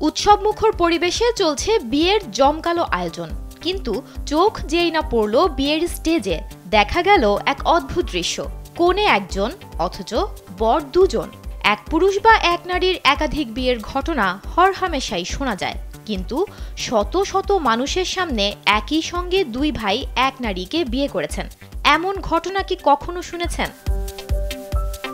উৎসবমুখর পরিবেশে চলছে বিয়ের জমকালো আয়োজন, কিন্তু চোখ যেই না পড়ল বিয়ের স্টেজে, দেখা গেল এক অদ্ভুত দৃশ্য। কোণে একজন অথচ বর দুজন। এক পুরুষ বা এক নারীর একাধিক বিয়ের ঘটনা হরহামেশাই শোনা যায়, কিন্তু শত শত মানুষের সামনে একই সঙ্গে দুই ভাই এক নারীকে বিয়ে করেছেন, এমন ঘটনা কি কখনো শুনেছেন?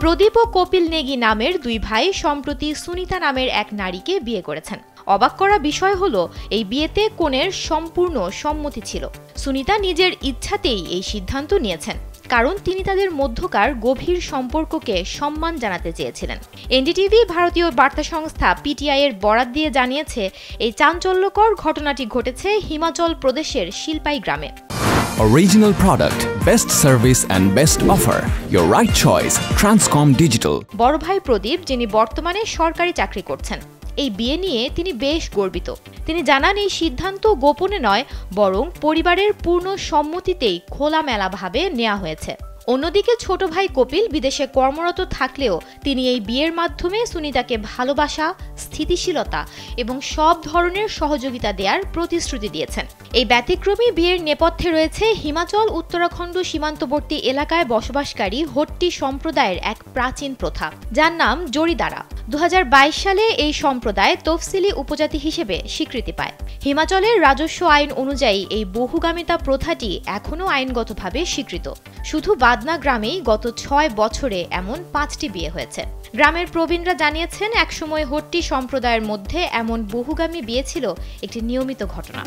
প্রদীপ ও কপিল নেগি নামের দুই ভাই সম্প্রতি সুনিতা নামের এক নারীকে বিয়ে করেছেন। অবাক করা বিষয় হলো, এই বিয়েতে কনের সম্পূর্ণ সম্মতি ছিল। সুনিতা নিজের ইচ্ছাতেই এই সিদ্ধান্ত নিয়েছেন, কারণ তিনি তাদের মধ্যকার গভীর সম্পর্ককে সম্মান জানাতে চেয়েছিলেন। এনডিটিভি ভারতীয় বার্তা সংস্থা পিটিআই এর বরাত দিয়ে জানিয়েছে, এই চাঞ্চল্যকর ঘটনাটি ঘটেছে হিমাচল প্রদেশের শিল্পাই গ্রামে। Original product, best service and best offer. Your right choice, Transcom Digital. বড় ভাই প্রদীপ, যিনি বর্তমানে সরকারি চাকরি করছেন, এই বিয়ে নিয়ে তিনি বেশ গর্বিত। তিনি জানান, এই সিদ্ধান্ত গোপনে নয়, বরং পরিবারের পূর্ণ সম্মতিতেই খোলামেলাভাবে নেওয়া হয়েছে। অন্যদিকে ছোট ভাই কপিল বিদেশে কর্মরত থাকলেও তিনি এই বিয়ের মাধ্যমে সুনিতাকে ভালোবাসা, স্থিতিশীলতা এবং সব ধরনের সহযোগিতা দেওয়ার প্রতিশ্রুতি দিয়েছেন। এই ব্যতিক্রমী বিয়ের নেপথ্যে রয়েছে হিমাচল উত্তরাখণ্ড সীমান্তবর্তী এলাকায় বসবাসকারী হট্টি সম্প্রদায়ের এক প্রাচীন প্রথা, যার নাম জরিদারা। 2022 সালে এই সম্প্রদায় তফসিলি উপজাতি হিসেবে স্বীকৃতি পায়। হিমাচলের রাজস্ব আইন অনুযায়ী এই বহুগামিতা প্রথাটি এখনও আইনগতভাবে স্বীকৃত। শুধু বাদনা গ্রামেই গত 6 বছরে এমন 5টি বিয়ে হয়েছে। গ্রামের প্রবীণরা জানিয়েছেন, একসময় হট্টি সম্প্রদায়ের মধ্যে এমন বহুগামী বিয়ে ছিল একটি নিয়মিত ঘটনা।